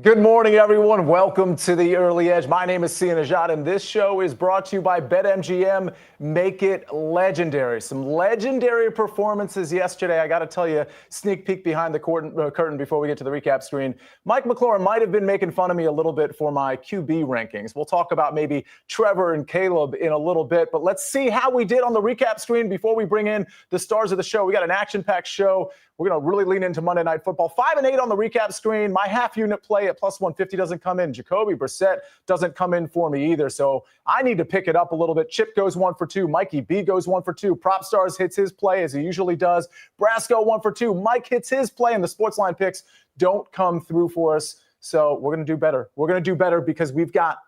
Good morning, everyone. Welcome to the Early Edge. My name is Sia Nejad, and this show is brought to you by BetMGM. Make it legendary. Some legendary performances yesterday. I got to tell you, sneak peek behind the curtain before we get to the recap screen. Mike McClure might have been making fun of me a little bit for my QB rankings. We'll talk about maybe Trevor and Caleb in a little bit, but let's see how we did on the recap screen before we bring in the stars of the show. We got an action-packed show. We're going to really lean into Monday Night Football. 5-8 on the recap screen. My half-unit play at plus 150 doesn't come in. Jacoby Brissett doesn't come in for me either. So I need to pick it up a little bit. Chip goes 1 for 2. Mikey B goes 1 for 2. Propstarz hits his play as he usually does. Brasco 1 for 2. Mike hits his play, and the SportsLine picks don't come through for us. So we're going to do better. We're going to do better because we've got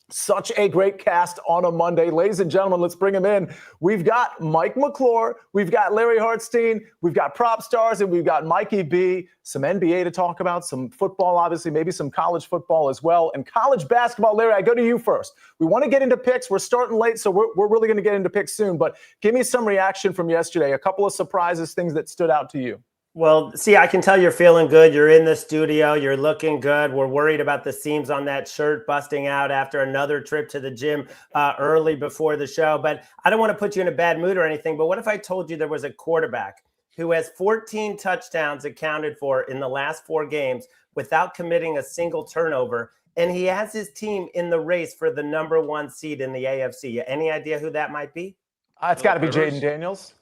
such a great cast on a Monday. Ladies and gentlemen, let's bring him in. We've got Mike McClure, we've got Larry Hartstein, we've got Propstarz, and we've got Mikey B. Some NBA to talk about, some football, obviously, maybe some college football as well, and college basketball. Larry, I go to you first. We want to get into picks. We're starting late, so we're really going to get into picks soon. But give me some reaction from yesterday, a couple of surprises, things that stood out to you. Well, see, I can tell you're feeling good. You're in the studio. You're looking good. We're worried about the seams on that shirt busting out after another trip to the gym early before the show. But I don't want to put you in a bad mood or anything. But what if I told you there was a quarterback who has 14 touchdowns accounted for in the last 4 games without committing a single turnover, and he has his team in the race for the #1 seed in the AFC? Any idea who that might be? It's got to be Jaden Daniels.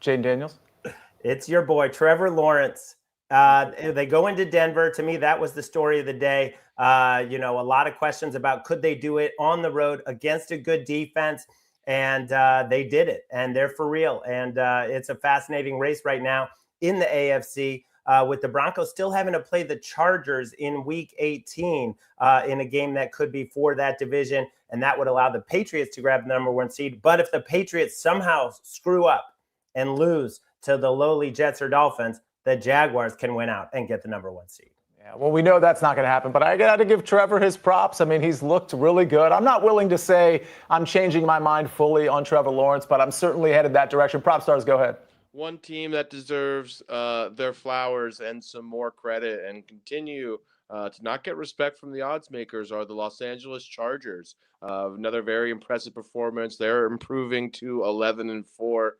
Jaden Daniels. It's your boy, Trevor Lawrence. They go into Denver. To me, that was the story of the day. A lot of questions about could they do it on the road against a good defense, and they did it, and they're for real. And it's a fascinating race right now in the AFC with the Broncos still having to play the Chargers in Week 18 in a game that could be for that division, and that would allow the Patriots to grab the #1 seed. But if the Patriots somehow screw up and lose to the lowly Jets or Dolphins, the Jaguars can win out and get the #1 seed. Yeah, well, we know that's not going to happen, but I got to give Trevor his props. I mean, he's looked really good. I'm not willing to say I'm changing my mind fully on Trevor Lawrence, but I'm certainly headed that direction. Propstars, go ahead. One team that deserves their flowers and some more credit and continue to not get respect from the odds makers are the Los Angeles Chargers. Another very impressive performance. They're improving to 11-4.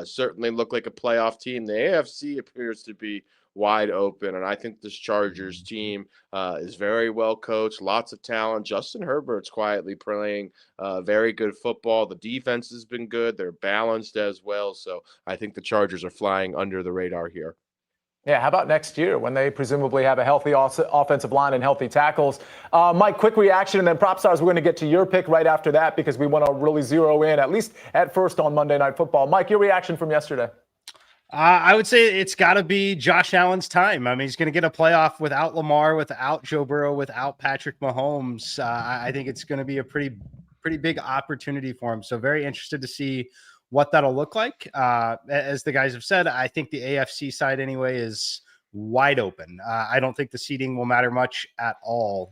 Certainly look like a playoff team. The AFC appears to be wide open, and I think this Chargers team is very well coached, lots of talent. Justin Herbert's quietly playing very good football. The defense has been good. They're balanced as well, so I think the Chargers are flying under the radar here. Yeah, how about next year when they presumably have a healthy offensive line and healthy tackles? Mike, quick reaction, and then Propstars, we're going to get to your pick right after that because we want to really zero in, at least at first, on Monday Night Football. Mike, your reaction from yesterday? I would say it's got to be Josh Allen's time. I mean, he's going to get a playoff without Lamar, without Joe Burrow, without Patrick Mahomes. I think it's going to be a pretty big opportunity for him. So very interested to see what that'll look like. As the guys have said, I think the AFC side anyway is wide open. I don't think the seeding will matter much at all.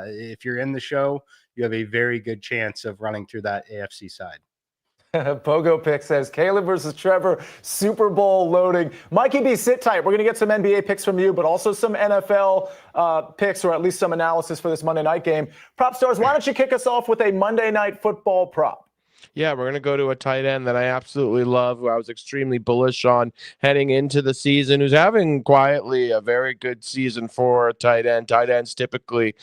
If you're in the show, you have a very good chance of running through that AFC side. Pogo Pick says Caleb versus Trevor, Super Bowl loading. Mikey B, sit tight. We're going to get some NBA picks from you, but also some NFL picks, or at least some analysis for this Monday night game. Propstars, why don't you kick us off with a Monday Night Football prop? Yeah, we're going to go to a tight end that I absolutely love, who I was extremely bullish on heading into the season, who's having quietly a very good season for a tight end. Tight ends typically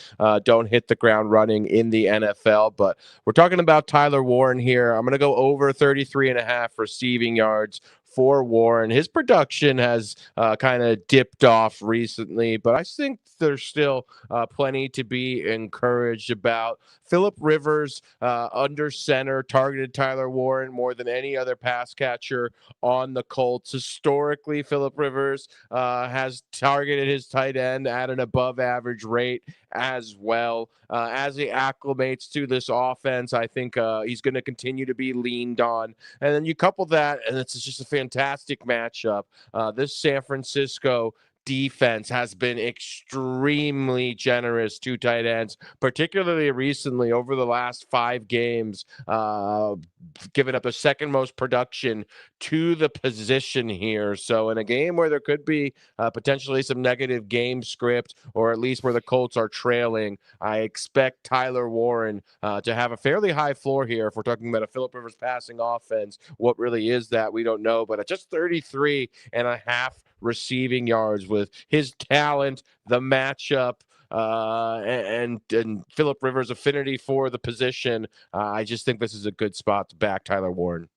don't hit the ground running in the NFL, but we're talking about Tyler Warren here. I'm going to go over 33.5 receiving yards for Warren. His production has kind of dipped off recently, but I think there's still plenty to be encouraged about. Phillip Rivers under center targeted Tyler Warren more than any other pass catcher on the Colts. Historically, Phillip Rivers has targeted his tight end at an above average rate as well. As he acclimates to this offense, I think he's going to continue to be leaned on. And then you couple that, and it's just a fantastic matchup. This San Francisco defense has been extremely generous to tight ends, particularly recently over the last 5 games, giving up the second most production to the position here. So in a game where there could be potentially some negative game script, or at least where the Colts are trailing, I expect Tyler Warren to have a fairly high floor here. If we're talking about a Philip Rivers passing offense, what really is that? We don't know, but at just 33.5 receiving yards, with his talent, the matchup, and Philip Rivers' affinity for the position, I just think this is a good spot to back Tyler Warren.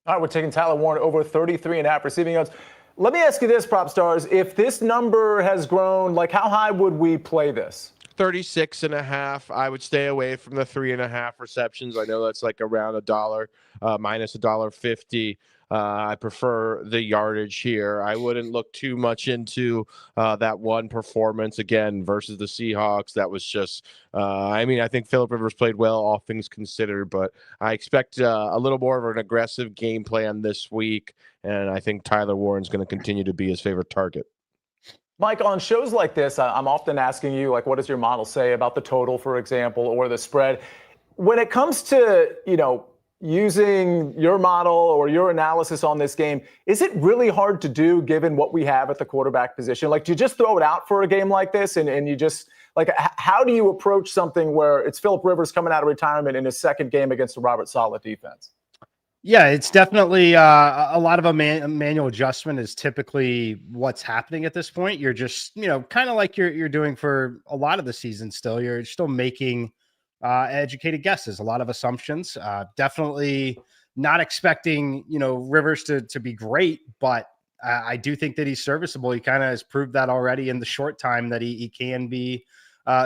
All right, we're taking Tyler Warren over 33.5 receiving yards. Let me ask you this, Propstars. If this number has grown, like, how high would we play this? 36.5. I would stay away from the 3.5 receptions. I know that's like around $1, minus $1.50. I prefer the yardage here. I wouldn't look too much into that one performance again versus the Seahawks. That was just, I think Philip Rivers played well, all things considered, but I expect a little more of an aggressive game plan this week, and I think Tyler Warren's going to continue to be his favorite target. Mike, on shows like this, I'm often asking you, like, what does your model say about the total, for example, or the spread? When it comes to, using your model or your analysis on this game, is it really hard to do given what we have at the quarterback position? Like, do you just throw it out for a game like this and you just, like, how do you approach something where it's Philip Rivers coming out of retirement in his second game against the Robert Saleh defense? Yeah, it's definitely a lot of a manual adjustment is typically what's happening at this point. You're just, kind of like you're doing for a lot of the season still. You're still making educated guesses, a lot of assumptions. Definitely not expecting, Rivers to be great, but I do think that he's serviceable. He kind of has proved that already in the short time that he can be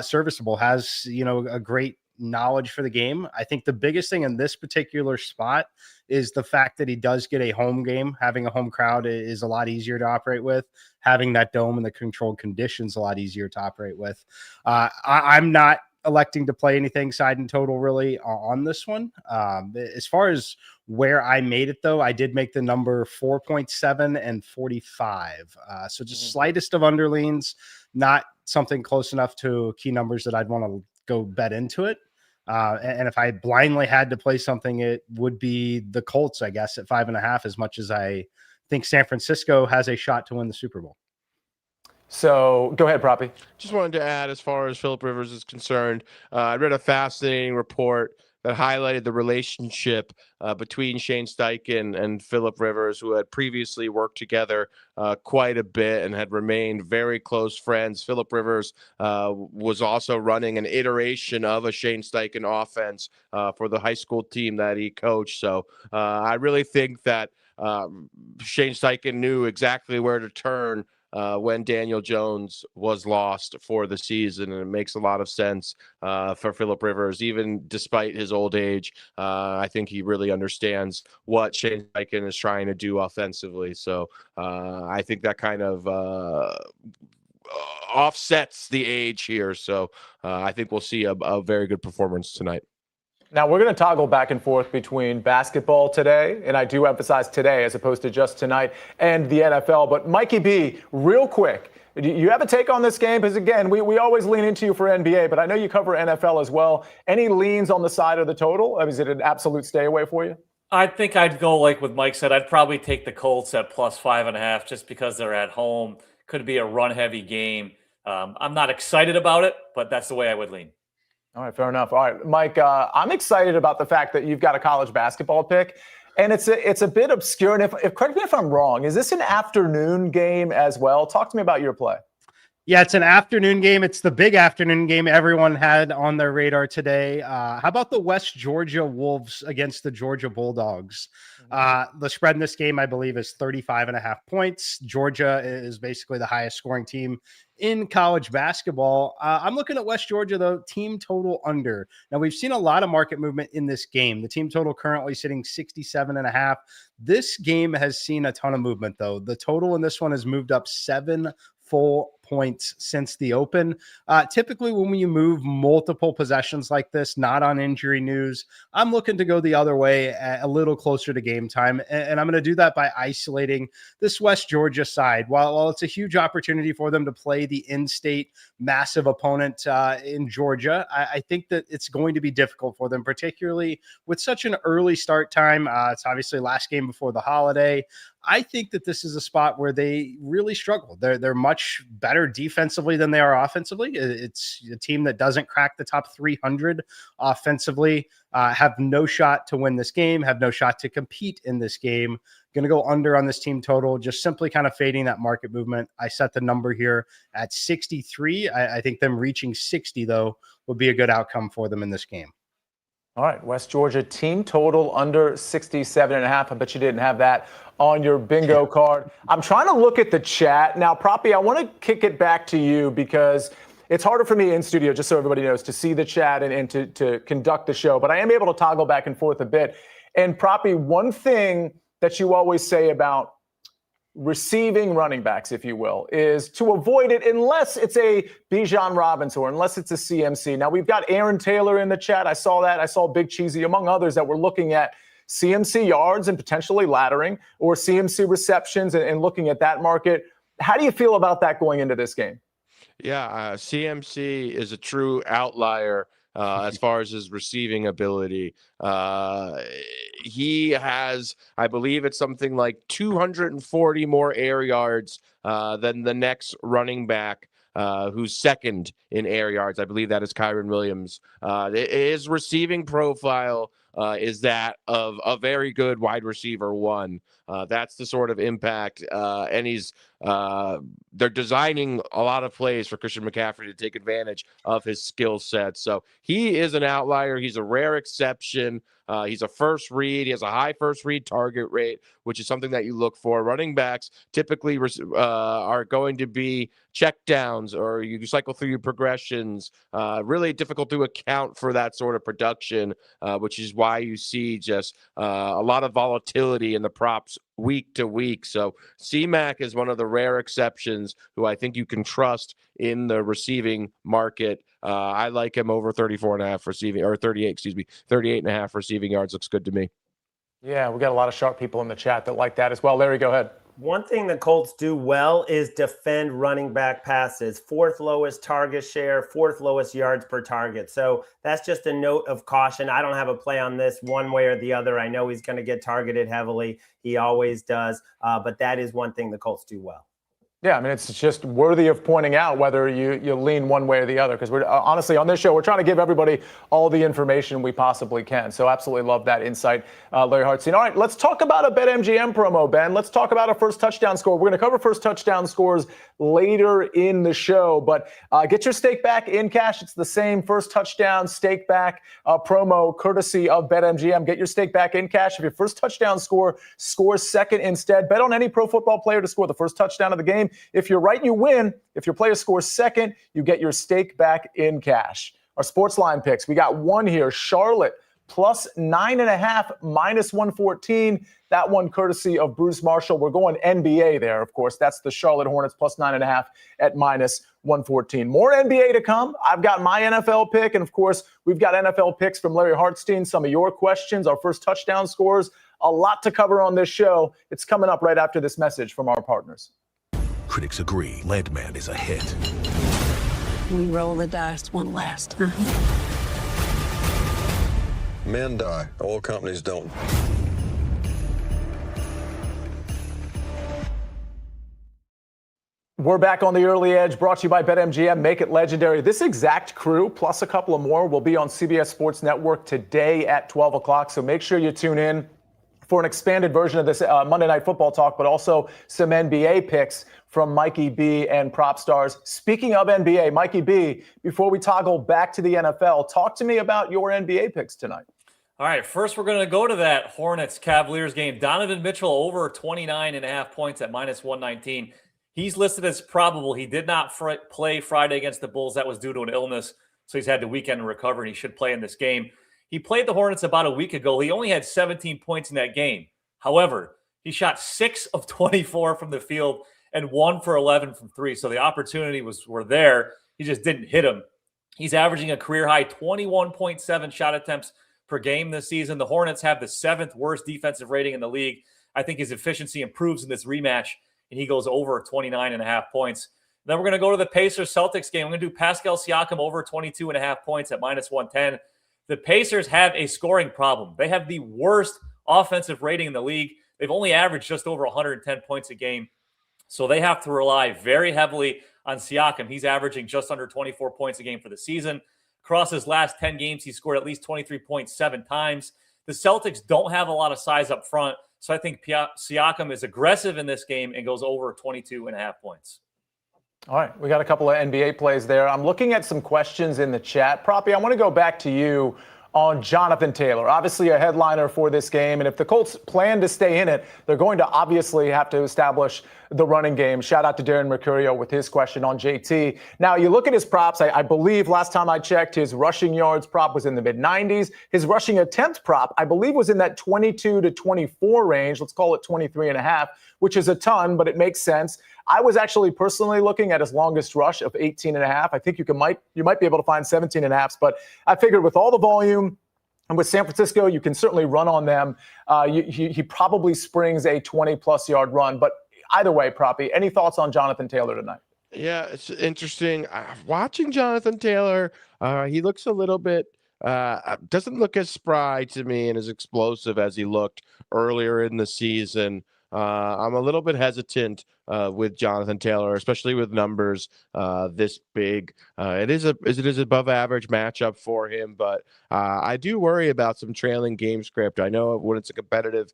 serviceable, has, a great knowledge for the game. I think the biggest thing in this particular spot is the fact that he does get a home game. Having a home crowd is a lot easier to operate with. Having that dome and the controlled conditions a lot easier to operate with. I'm not electing to play anything side and total really on this one. As far as where I made it, though, I did make the number 4.7 and 45. So just slightest of underleans, not something close enough to key numbers that I'd want to go bet into it. And if I blindly had to play something, it would be the Colts, I guess, at 5.5, as much as I think San Francisco has a shot to win the Super Bowl. So go ahead, Proppy. Just wanted to add, as far as Philip Rivers is concerned, I read a fascinating report that highlighted the relationship between Shane Steichen and Philip Rivers, who had previously worked together quite a bit and had remained very close friends. Philip Rivers was also running an iteration of a Shane Steichen offense for the high school team that he coached. So I really think that Shane Steichen knew exactly where to turn when Daniel Jones was lost for the season, and it makes a lot of sense for Philip Rivers, even despite his old age. I think he really understands what Shane Steichen is trying to do offensively. So I think that kind of offsets the age here. So I think we'll see a very good performance tonight. Now, we're going to toggle back and forth between basketball today, and I do emphasize today as opposed to just tonight, and the NFL. But Mikey B, real quick, do you have a take on this game? Because, again, we always lean into you for NBA, but I know you cover NFL as well. Any leans on the side of the total? Is it an absolute stay away for you? I think I'd go, like what Mike said, I'd probably take the Colts at plus 5.5 just because they're at home. Could be a run-heavy game. I'm not excited about it, but that's the way I would lean. All right, fair enough. All right, Mike, I'm excited about the fact that you've got a college basketball pick, and it's a bit obscure. And if correct me if I'm wrong, is this an afternoon game as well? Talk to me about your play. Yeah, it's an afternoon game. It's the big afternoon game everyone had on their radar today. How about the West Georgia Wolves against the Georgia Bulldogs? The spread in this game, I believe, is 35.5 points. Georgia is basically the highest scoring team in college basketball. I'm looking at West Georgia, though, team total under. Now, we've seen a lot of market movement in this game. The team total currently sitting 67.5. This game has seen a ton of movement, though. The total in this one has moved up 7 full points since the open. Typically, when you move multiple possessions like this, not on injury news, I'm looking to go the other way a little closer to game time. And I'm going to do that by isolating this West Georgia side. While it's a huge opportunity for them to play the in-state massive opponent in Georgia, I think that it's going to be difficult for them, particularly with such an early start time. It's obviously last game before the holiday. I think that this is a spot where they really struggle. They're much better defensively than they are offensively. It's a team that doesn't crack the top 300 offensively, have no shot to win this game, have no shot to compete in this game. Going to go under on this team total, just simply kind of fading that market movement. I set the number here at 63. I think them reaching 60, though, would be a good outcome for them in this game. All right, West Georgia team total under 67.5. I bet you didn't have that on your bingo card. I'm trying to look at the chat. Now, Proppy, I want to kick it back to you because it's harder for me in studio, just so everybody knows, to see the chat and to conduct the show. But I am able to toggle back and forth a bit. And Proppy, one thing that you always say about receiving running backs, if you will, is to avoid it unless it's a Bijan Robinson or unless it's a CMC. Now, we've got Aaron Taylor in the chat. I saw that. I saw Big Cheesy, among others, that were looking at CMC yards and potentially laddering, or CMC receptions and looking at that market. How do you feel about that going into this game? Yeah, CMC is a true outlier as far as his receiving ability. He has, I believe it's something like 240 more air yards than the next running back, who's second in air yards. I believe that is Kyron Williams. His receiving profile is that of a very good wide receiver one. That's the sort of impact, and they're designing a lot of plays for Christian McCaffrey to take advantage of his skill set. So he is an outlier. He's a rare exception. He's a first read. He has a high first read target rate, which is something that you look for. Running backs typically are going to be check downs, or you cycle through your progressions. Really difficult to account for that sort of production, which is why you see just a lot of volatility in the props week to week. So C-Mac is one of the rare exceptions who I think you can trust in the receiving market. I like him over 34.5 receiving, or 38 and a half receiving yards. Looks good to me. Yeah, we got a lot of sharp people in the chat that like that as well. Larry, go ahead. One thing the Colts do well is defend running back passes. Fourth lowest target share, fourth lowest yards per target. So that's just a note of caution. I don't have a play on this one way or the other. I know he's going to get targeted heavily. He always does. But that is one thing the Colts do well. Yeah, I mean, it's just worthy of pointing out whether you lean one way or the other, because we're honestly on this show, we're trying to give everybody all the information we possibly can. So absolutely love that insight, Larry Hartstein. All right, let's talk about a BetMGM promo, Ben. Let's talk about a first touchdown score. We're going to cover first touchdown scores later in the show, but get your stake back in cash. It's the same first touchdown stake back promo courtesy of BetMGM. Get your stake back in cash. If your first touchdown score scores second instead, bet on any pro football player to score the first touchdown of the game. If you're right, you win. If your player scores second, you get your stake back in cash. Our SportsLine picks. We got one here. Charlotte plus 9.5, minus 114. That one courtesy of Bruce Marshall. We're going NBA there, of course. That's the Charlotte Hornets plus 9.5 at minus 114. More NBA to come. I've got my NFL pick. And, of course, we've got NFL picks from Larry Hartstein. Some of your questions, our first touchdown scores. A lot to cover on this show. It's coming up right after this message from our partners. Critics agree Landman is a hit. We roll the dice one last time. Men die. Oil companies don't. We're back on the early edge, brought to you by BetMGM. Make it legendary. This exact crew, plus a couple of more, will be on CBS Sports Network today at 12 o'clock. So make sure you tune in for an expanded version of this Monday Night Football talk, but also some NBA picks from Mikey B and Propstarz. Speaking of NBA, Mikey B, before we toggle back to the NFL, talk to me about your NBA picks tonight. All right, first we're going to go to that Hornets-Cavaliers game. Donovan Mitchell over 29.5 points at minus 119. He's listed as probable. He did not play Friday against the Bulls. That was due to an illness, so he's had the weekend to recover, and he should play in this game. He played the Hornets about a week ago. He only had 17 points in that game. However, he shot 6 of 24 from the field and 1 for 11 from 3. So the opportunity were there. He just didn't hit them. He's averaging a career high 21.7 shot attempts per game this season. The Hornets have the 7th worst defensive rating in the league. I think his efficiency improves in this rematch, and he goes over 29.5 points. Then we're going to go to the Pacers-Celtics game. I'm going to do Pascal Siakam over 22.5 points at -110. The Pacers have a scoring problem. They have the worst offensive rating in the league. They've only averaged just over 110 points a game. So they have to rely very heavily on Siakam. He's averaging just under 24 points a game for the season. Across his last 10 games, he scored at least 23.7 times. The Celtics don't have a lot of size up front, so I think Siakam is aggressive in this game and goes over 22.5 points. All right, we got a couple of NBA plays there. I'm looking at some questions in the chat. Proppy, I want to go back to you on Jonathan Taylor. Obviously a headliner for this game, and if the Colts plan to stay in it, they're going to obviously have to establish the running game. Shout out to Darren Mercurio with his question on JT. Now, you look at his props. I believe last time I checked, his rushing yards prop was in the mid-90s. His rushing attempt prop, I believe, was in that 22 to 24 range. Let's call it 23.5, which is a ton, but it makes sense. I was actually personally looking at his longest rush of 18.5. I think you might be able to find 17.5s, but I figured with all the volume and with San Francisco, you can certainly run on them. He probably springs a 20-plus yard run. But either way, Proppy, any thoughts on Jonathan Taylor tonight? Yeah, it's interesting. Watching Jonathan Taylor, he looks a little bit doesn't look as spry to me and as explosive as he looked earlier in the season. I'm a little bit hesitant with Jonathan Taylor, especially with numbers this big. It is above average matchup for him, but I do worry about some trailing game script. I know when it's a competitive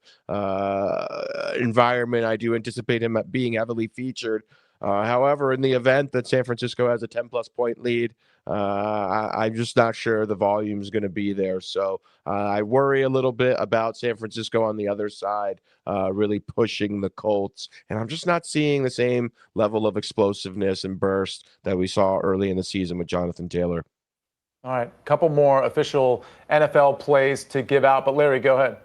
environment, I do anticipate him being heavily featured. However, in the event that San Francisco has a 10-plus point lead, I'm just not sure the volume is going to be there. So I worry a little bit about San Francisco on the other side, really pushing the Colts. And I'm just not seeing the same level of explosiveness and burst that we saw early in the season with Jonathan Taylor. All right, a couple more official NFL plays to give out. But Larry, go ahead.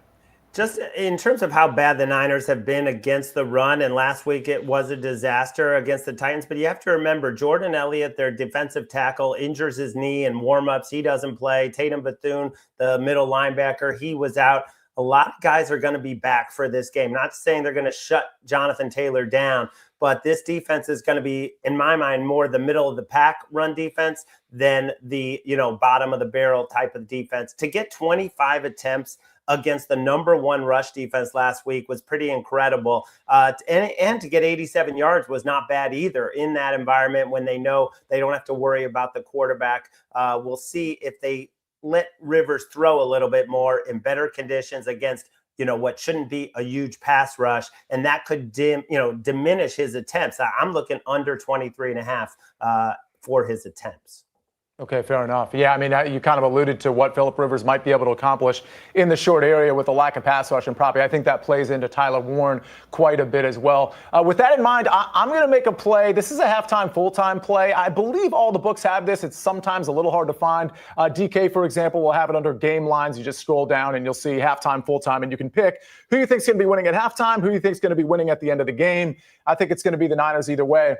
Just in terms of how bad the Niners have been against the run, and last week it was a disaster against the Titans, but you have to remember Jordan Elliott, their defensive tackle, injures his knee in warmups. He doesn't play. Tatum Bethune, the middle linebacker, he was out. A lot of guys are going to be back for this game. Not saying they're going to shut Jonathan Taylor down, but this defense is going to be, in my mind, more the middle of the pack run defense than the bottom of the barrel type of defense. To get 25 attempts against the number 1 rush defense last week was pretty incredible. And to get 87 yards was not bad either in that environment when they know they don't have to worry about the quarterback. We'll see if they let Rivers throw a little bit more in better conditions against, what shouldn't be a huge pass rush. And that could diminish his attempts. I'm looking under 23.5 for his attempts. Okay, fair enough. Yeah, I mean, you kind of alluded to what Phillip Rivers might be able to accomplish in the short area with the lack of pass rush and Proppy. I think that plays into Tyler Warren quite a bit as well. With that in mind, I'm going to make a play. This is a halftime, full-time play. I believe all the books have this. It's sometimes a little hard to find. DK, for example, will have it under game lines. You just scroll down and you'll see halftime, full-time, and you can pick who you think is going to be winning at halftime, who you think is going to be winning at the end of the game. I think it's going to be the Niners either way.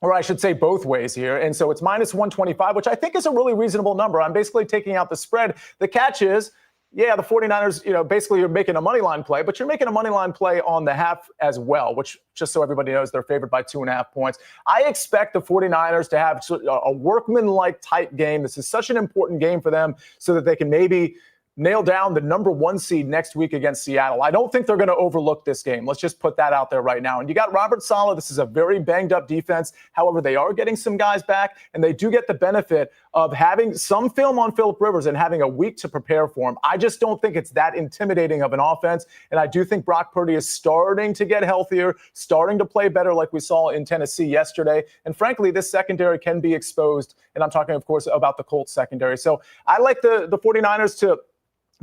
Or I should say both ways here. And so it's -125, which I think is a really reasonable number. I'm basically taking out the spread. The catch is, yeah, the 49ers, basically you're making a money line play, but you're making a money line play on the half as well, which just so everybody knows, they're favored by 2.5 points. I expect the 49ers to have a workman-like type game. This is such an important game for them so that they can maybe nail down the number 1 seed next week against Seattle. I don't think they're going to overlook this game. Let's just put that out there right now. And you got Robert Saleh. This is a very banged up defense. However, they are getting some guys back, and they do get the benefit of having some film on Phillip Rivers and having a week to prepare for him. I just don't think it's that intimidating of an offense. And I do think Brock Purdy is starting to get healthier, starting to play better like we saw in Tennessee yesterday. And frankly, this secondary can be exposed. And I'm talking, of course, about the Colts secondary. So I like the 49ers to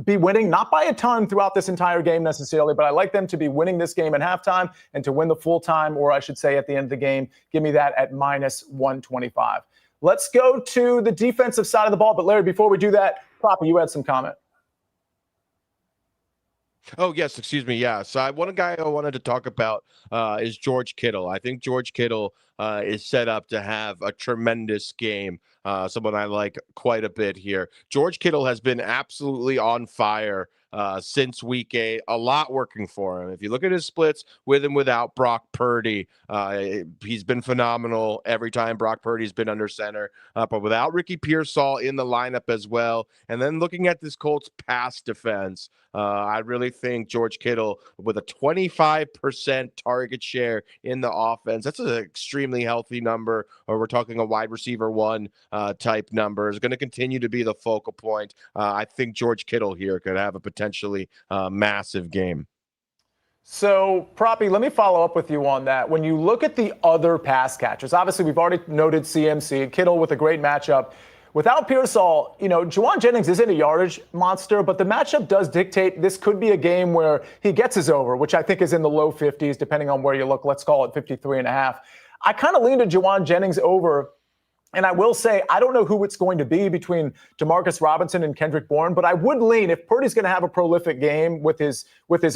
be winning, not by a ton throughout this entire game necessarily, but I like them to be winning this game at halftime and to win the full time, or I should say at the end of the game. Give me that at -125. Let's go to the defensive side of the ball. But Larry, before we do that, Proppy, you had some comment. Oh, yes, excuse me. Yeah. So one guy I wanted to talk about is George Kittle. I think George Kittle is set up to have a tremendous game. Someone I like quite a bit here. George Kittle has been absolutely on fire since week 8. A lot working for him. If you look at his splits with and without Brock Purdy, he's been phenomenal every time Brock Purdy's been under center. But without Ricky Pearsall in the lineup as well, and then looking at this Colts pass defense, I really think George Kittle with a 25% target share in the offense. That's an extremely healthy number, or we're talking a wide receiver 1 type number, is going to continue to be the focal point. I think George Kittle here could have a potentially massive game. So, Proppy, let me follow up with you on that. When you look at the other pass catchers, obviously we've already noted CMC, Kittle with a great matchup. Without Pearsall, Juwan Jennings isn't a yardage monster, but the matchup does dictate this could be a game where he gets his over, which I think is in the low 50s, depending on where you look. Let's call it 53.5. I kind of lean to Juwan Jennings over. And I will say, I don't know who it's going to be between Demarcus Robinson and Kendrick Bourne, but I would lean, if Purdy's going to have a prolific game with his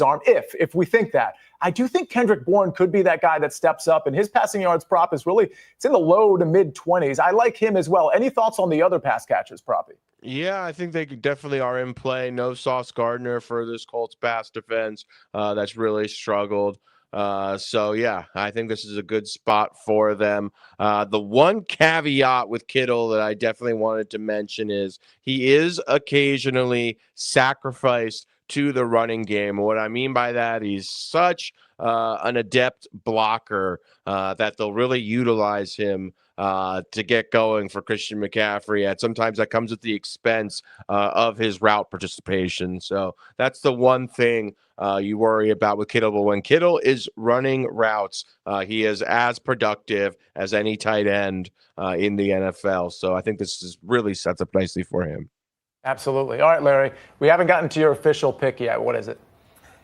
arm, if we think that, I do think Kendrick Bourne could be that guy that steps up, and his passing yards prop is really, it's in the low to mid 20s. I like him as well. Any thoughts on the other pass catchers, Proppy? Yeah, I think they definitely are in play. No Sauce Gardner for this Colts pass defense that's really struggled. So, yeah, I think this is a good spot for them. The one caveat with Kittle that I definitely wanted to mention is he is occasionally sacrificed to the running game. What I mean by that, he's such an adept blocker that they'll really utilize him to get going for Christian McCaffrey. And sometimes that comes at the expense of his route participation. So that's the one thing you worry about with Kittle. But when Kittle is running routes, he is as productive as any tight end in the NFL. So I think this is really sets up nicely for him. Absolutely. All right, Larry, we haven't gotten to your official pick yet. What is it?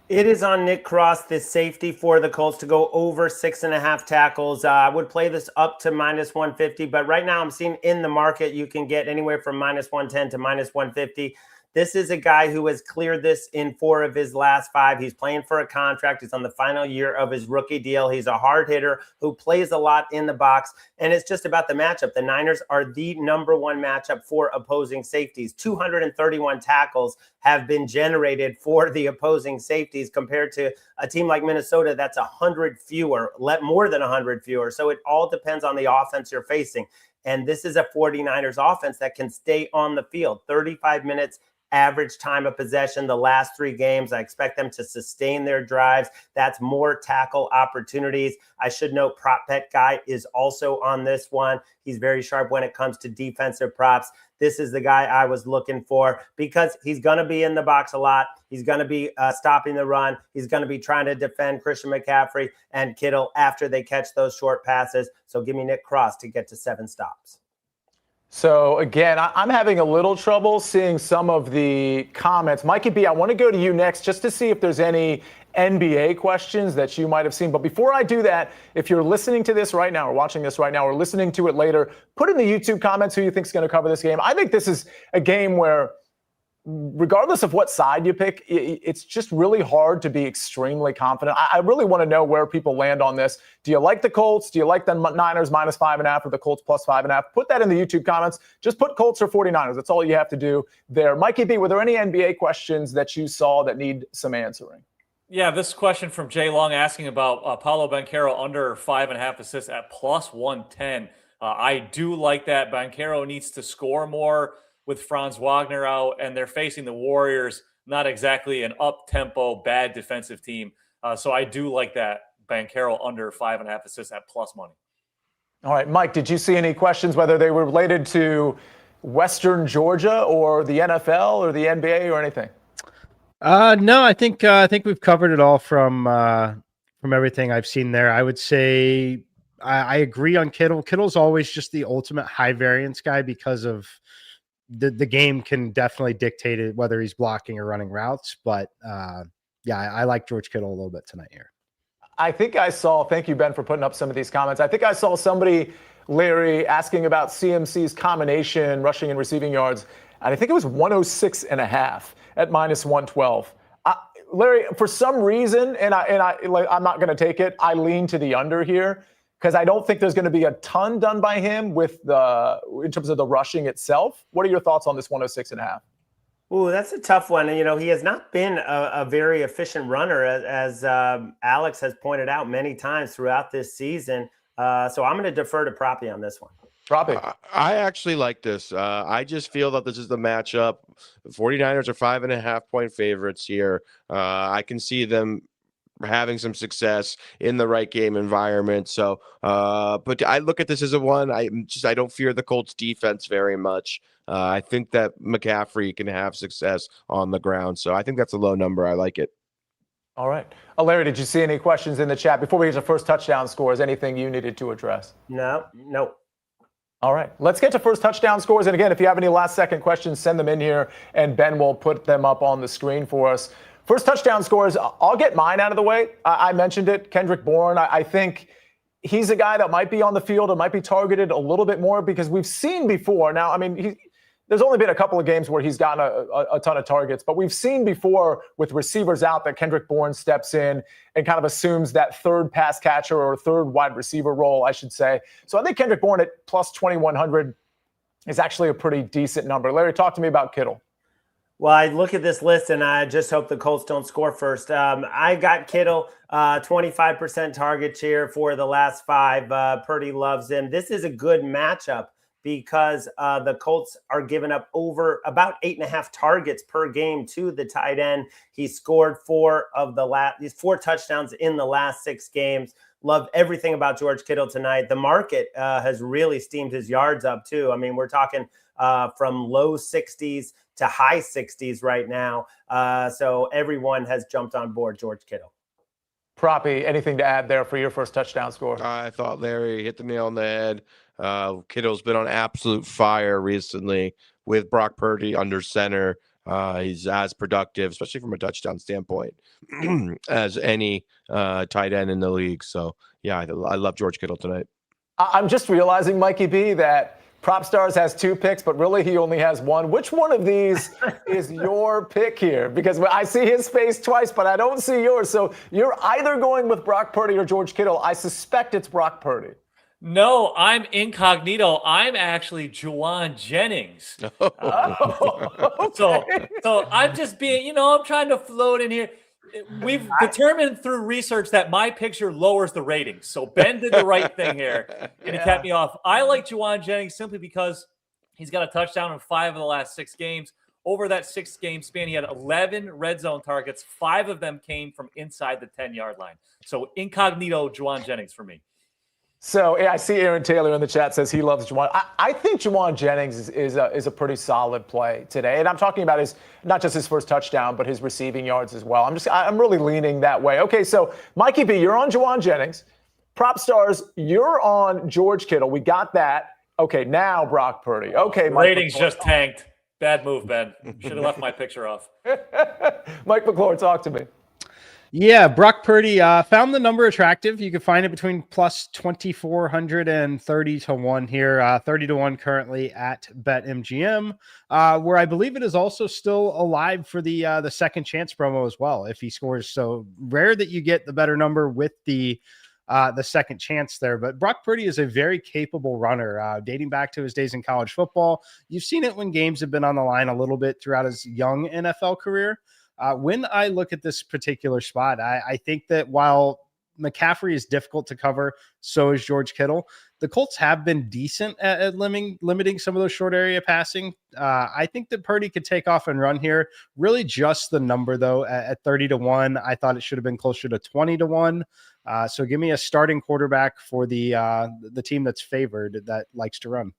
It is on Nick Cross, this safety for the Colts, to go over 6.5 tackles. I would play this up to -150, but right now I'm seeing in the market you can get anywhere from -110 to -150. This is a guy who has cleared this in 4 of his last 5. He's playing for a contract. He's on the final year of his rookie deal. He's a hard hitter who plays a lot in the box, and it's just about the matchup. The Niners are the #1 matchup for opposing safeties. 231 tackles have been generated for the opposing safeties compared to a team like Minnesota that's 100 fewer, more than 100 fewer. So it all depends on the offense you're facing. And this is a 49ers offense that can stay on the field. 35 minutes average time of possession the last 3 games. I expect them to sustain their drives. That's more tackle opportunities. I should note Prop Bet Guy is also on this one. He's very sharp when it comes to defensive props. This is the guy I was looking for because he's going to be in the box a lot. He's going to be stopping the run. He's going to be trying to defend Christian McCaffrey and Kittle after they catch those short passes. So give me Nick Cross to get to 7 stops. So, again, I'm having a little trouble seeing some of the comments. Mikey B, I want to go to you next just to see if there's any NBA questions that you might have seen. But before I do that, if you're listening to this right now or watching this right now or listening to it later, put in the YouTube comments who you think is going to cover this game. I think this is a game where, regardless of what side you pick, it's just really hard to be extremely confident. I really want to know where people land on this. Do you like the Colts? Do you like the Niners -5.5 or the Colts +5.5? Put that in the YouTube comments. Just put Colts or 49ers. That's all you have to do there. Mikey B, were there any NBA questions that you saw that need some answering? Yeah, this question from Jay Long asking about Paolo Banchero under 5.5 assists at +110. I do like that. Banchero needs to score more with Franz Wagner out, and they're facing the Warriors, not exactly an up-tempo, bad defensive team. So I do like that Banchero under 5.5 assists at plus money. All right, Mike, did you see any questions, whether they were related to Western Georgia or the NFL or the NBA or anything? No, I think we've covered it all from everything I've seen there. I would say I agree on Kittle. Kittle's always just the ultimate high variance guy because of the game can definitely dictate it, whether he's blocking or running routes. But yeah, I like George Kittle a little bit tonight here. I think I saw, thank you, Ben, for putting up some of these comments. I think I saw somebody, Larry, asking about CMC's combination, rushing and receiving yards. And I think it was 106.5 at -112. Larry, for some reason, and I'm not going to take it, I lean to the under here because I don't think there's going to be a ton done by him in terms of the rushing itself. What are your thoughts on this 106.5? Ooh, that's a tough one. He has not been a very efficient runner, as Alex has pointed out many times throughout this season. So I'm going to defer to Proppy on this one. Proppy. I actually like this. I just feel that this is the matchup. The 49ers are 5.5-point favorites here. I can see them having some success in the right game environment. So, but I look at this as a one. I don't fear the Colts defense very much. I think that McCaffrey can have success on the ground. So I think that's a low number. I like it. All right. Larry, did you see any questions in the chat before we get to first touchdown scores? Anything you needed to address? No. All right. Let's get to first touchdown scores. And again, if you have any last second questions, send them in here and Ben will put them up on the screen for us. First touchdown scores, I'll get mine out of the way. I mentioned it, Kendrick Bourne. I think he's a guy that might be on the field and might be targeted a little bit more because we've seen before. Now, I mean, there's only been a couple of games where he's gotten a ton of targets, but we've seen before with receivers out that Kendrick Bourne steps in and kind of assumes that third pass catcher or third wide receiver role, I should say. So I think Kendrick Bourne at plus 2,100 is actually a pretty decent number. Larry, talk to me about Kittle. Well, I look at this list and I just hope the Colts don't score first. I got Kittle, 25% target share for the last 5. Purdy loves him. This is a good matchup because the Colts are giving up over about 8.5 targets per game to the tight end. He scored 4 touchdowns in the last 6 games. Love everything about George Kittle tonight. The market has really steamed his yards up too. I mean, we're talking from low 60s to high 60s right now. So everyone has jumped on board George Kittle. Proppy, anything to add there for your first touchdown score? I thought Larry hit the nail on the head. Kittle's been on absolute fire recently with Brock Purdy under center. He's as productive, especially from a touchdown standpoint, as any tight end in the league. So, yeah, I love George Kittle tonight. I'm just realizing, Mikey B, that Propstarz has 2 picks, but really he only has 1. Which one of these is your pick here? Because I see his face twice, but I don't see yours. So you're either going with Brock Purdy or George Kittle. I suspect it's Brock Purdy. No, I'm incognito. I'm actually Juwan Jennings. Okay. So I'm just being, I'm trying to float in here. We've determined through research that my picture lowers the ratings. So Ben did the right thing here, and he kept me off. I like Juwan Jennings simply because he's got a touchdown in 5 of the last 6 games. Over that 6-game span, he had 11 red zone targets. 5 of them came from inside the 10-yard line. So incognito Juwan Jennings for me. So I see Aaron Taylor in the chat says he loves Juwan. I think Juwan Jennings is a pretty solid play today, and I'm talking about not just his first touchdown, but his receiving yards as well. I'm really leaning that way. Okay, so Mikey B, you're on Juwan Jennings. Propstarz, you're on George Kittle. We got that. Okay, now Brock Purdy. Okay, Mike ratings McClure. just tanked. Bad move, Ben. Should have left my picture off. Mike McClure, talk to me. Yeah, Brock Purdy found the number attractive. You can find it between plus 2,400 and 30 to 1 here. 30 to 1 currently at BetMGM, where I believe it is also still alive for the second chance promo as well if he scores. So rare that you get the better number with the second chance there. But Brock Purdy is a very capable runner, dating back to his days in college football. You've seen it when games have been on the line a little bit throughout his young NFL career. When I look at this particular spot, I think that while McCaffrey is difficult to cover, so is George Kittle. The Colts have been decent at limiting some of those short area passing. I think that Purdy could take off and run here. Really just the number, though, at 30 to 1. I thought it should have been closer to 20 to 1. So give me a starting quarterback for the team that's favored that likes to run.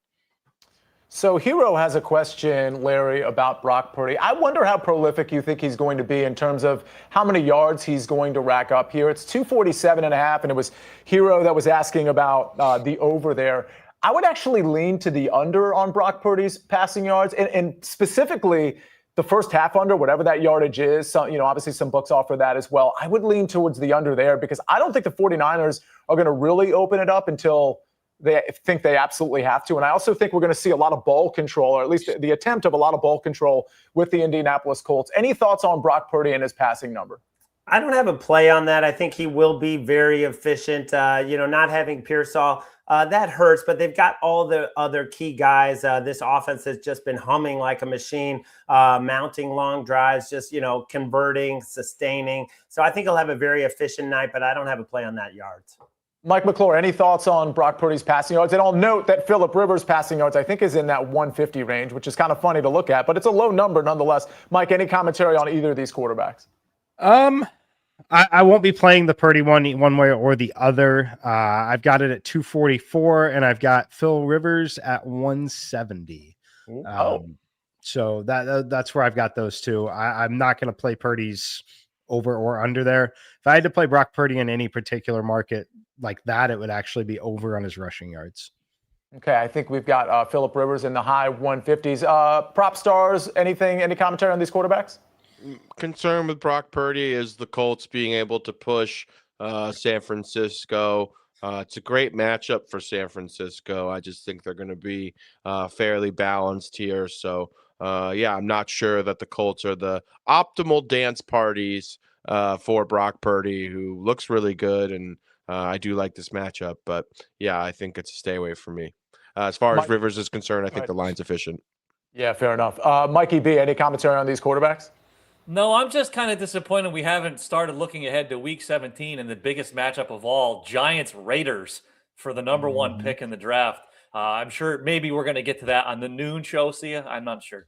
So Hero has a question, Larry, about Brock Purdy. I wonder how prolific you think he's going to be in terms of how many yards he's going to rack up here. It's 247.5, and it was Hero that was asking about the over there. I would actually lean to the under on Brock Purdy's passing yards, and specifically the first half under, whatever that yardage is. So, obviously some books offer that as well. I would lean towards the under there because I don't think the 49ers are going to really open it up until they think they absolutely have to. And I also think we're going to see a lot of ball control, or at least the attempt of a lot of ball control with the Indianapolis Colts. Any thoughts on Brock Purdy and his passing number? I don't have a play on that. I think he will be very efficient. Not having Pearsall, that hurts, but they've got all the other key guys. This offense has just been humming like a machine, mounting long drives, just, converting, sustaining. So I think he'll have a very efficient night, but I don't have a play on that yards. Mike McClure, any thoughts on Brock Purdy's passing yards? And I'll note that Phillip Rivers' passing yards, I think, is in that 150 range, which is kind of funny to look at, but it's a low number nonetheless. Mike, any commentary on either of these quarterbacks? I won't be playing the Purdy one way or the other. I've got it at 244, and I've got Phil Rivers at 170. So that's where I've got those two. I'm not going to play Purdy's over or under there. If I had to play Brock Purdy in any particular market like that, it would actually be over on his rushing yards. Okay, I think we've got Phillip Rivers in the high 150s. Prop stars, any commentary on these quarterbacks? Concern with Brock Purdy is the Colts being able to push San Francisco. It's a great matchup for San Francisco. I just think they're going to be fairly balanced here. So, I'm not sure that the Colts are the optimal dance parties for Brock Purdy, who looks really good, and I do like this matchup. But, I think it's a stay away for me. As far as Rivers is concerned, I think the line's efficient. Yeah, fair enough. Mikey B, any commentary on these quarterbacks? No, I'm just kind of disappointed we haven't started looking ahead to Week 17 and the biggest matchup of all, Giants-Raiders for the number one pick in the draft. I'm sure maybe we're going to get to that on the noon show, Sia. I'm not sure.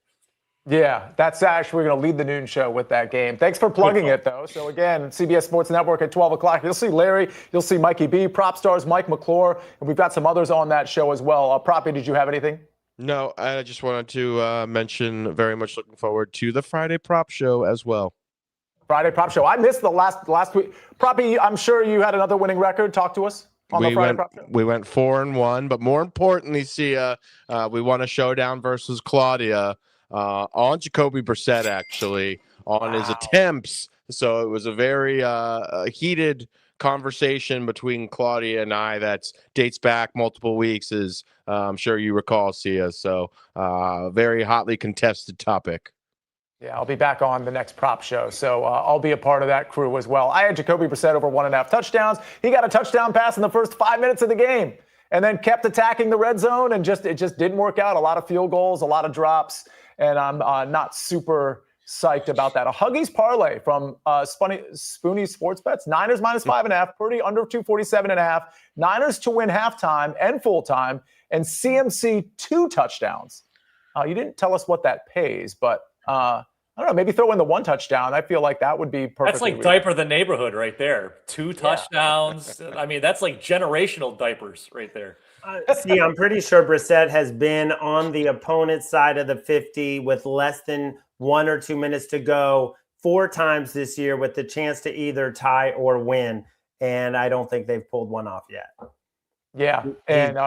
Yeah, that's actually going to lead the noon show with that game. Thanks for plugging it, though. So, again, CBS Sports Network at 12 o'clock. You'll see Larry. You'll see Mikey B, Propstars, Mike McClure. And we've got some others on that show as well. Proppy, did you have anything? No, I just wanted to mention very much looking forward to the Friday prop show as well. Friday prop show. I missed the last week. Proppy, I'm sure you had another winning record. Talk to us on the Friday prop show. We went 4-1, but more importantly, Sia, we won a showdown versus Claudia on Jacoby Brissett, actually, on his attempts. So it was a very heated conversation between Claudia and I that dates back multiple weeks, as I'm sure you recall, Sia. So very hotly contested topic. Yeah, I'll be back on the next prop show, so I'll be a part of that crew as well. I had Jacoby Brissett over 1.5 touchdowns. He got a touchdown pass in the first 5 minutes of the game and then kept attacking the red zone, and it just didn't work out. A lot of field goals, a lot of drops, and I'm not super psyched about that. A Huggies parlay from Spoonie Sports Bets. Niners minus 5.5, Purdy under 247.5. Niners to win halftime and full time, and CMC 2 touchdowns. You didn't tell us what that pays, but I don't know, maybe throw in the 1 touchdown. I feel like that would be perfect. That's like diaper the neighborhood right there. 2 touchdowns. I mean, that's like generational diapers right there. See, I'm pretty sure Brissett has been on the opponent's side of the 50 with less than 1 or 2 minutes to go 4 times this year with the chance to either tie or win. And I don't think they've pulled one off yet. Yeah. And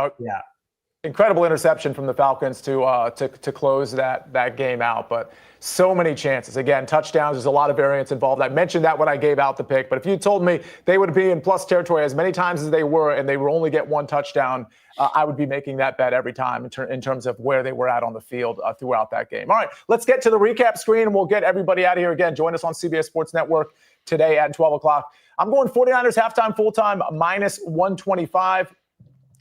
incredible interception from the Falcons to close that game out. But so many chances. Again, touchdowns, there's a lot of variance involved. I mentioned that when I gave out the pick. But if you told me they would be in plus territory as many times as they were and they would only get 1 touchdown, I would be making that bet every time in terms of where they were at on the field throughout that game. All right, let's get to the recap screen, and we'll get everybody out of here again. Join us on CBS Sports Network today at 12 o'clock. I'm going 49ers halftime, full-time, minus 125.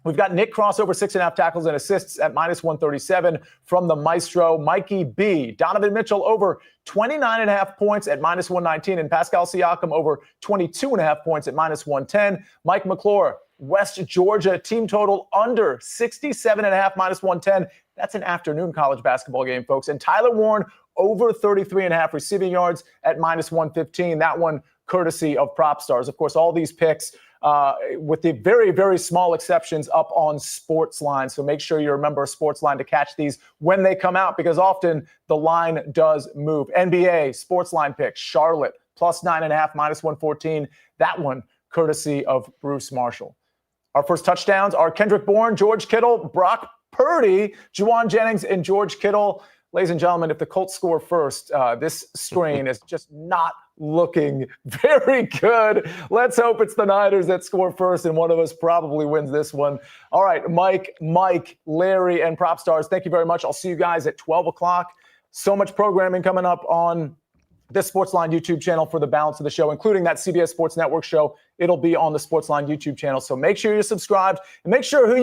We've got Nick Cross over 6.5 tackles and assists at minus 137 from the Maestro. Mikey B. Donovan Mitchell over 29.5 points at minus 119, and Pascal Siakam over 22.5 points at minus 110. Mike McClure, West Georgia team total under 67.5 minus 110. That's an afternoon college basketball game, folks. And Tyler Warren over 33.5 receiving yards at minus 115. That one courtesy of Propstars. Of course, all these picks, with the very, very small exceptions, up on SportsLine. So make sure you remember SportsLine to catch these when they come out, because often the line does move. NBA, SportsLine picks, Charlotte, plus 9.5, minus 114. That one courtesy of Bruce Marshall. Our first touchdowns are Kendrick Bourne, George Kittle, Brock Purdy, Juwan Jennings, and George Kittle. Ladies and gentlemen, if the Colts score first, this screen is just not looking very good. Let's hope it's the Niners that score first, and one of us probably wins this one. All right, Mike, Larry, and Propstars, thank you very much. I'll see you guys at 12 o'clock. So much programming coming up on this SportsLine YouTube channel for the balance of the show, including that CBS Sports Network show. It'll be on the SportsLine YouTube channel. So make sure you're subscribed, and make sure who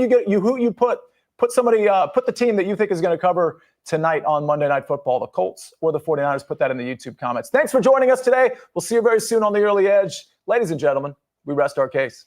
you put the team that you think is going to cover tonight on Monday Night Football, the Colts or the 49ers. Put that in the YouTube comments. Thanks for joining us today. We'll see you very soon on the Early Edge. Ladies and gentlemen, we rest our case.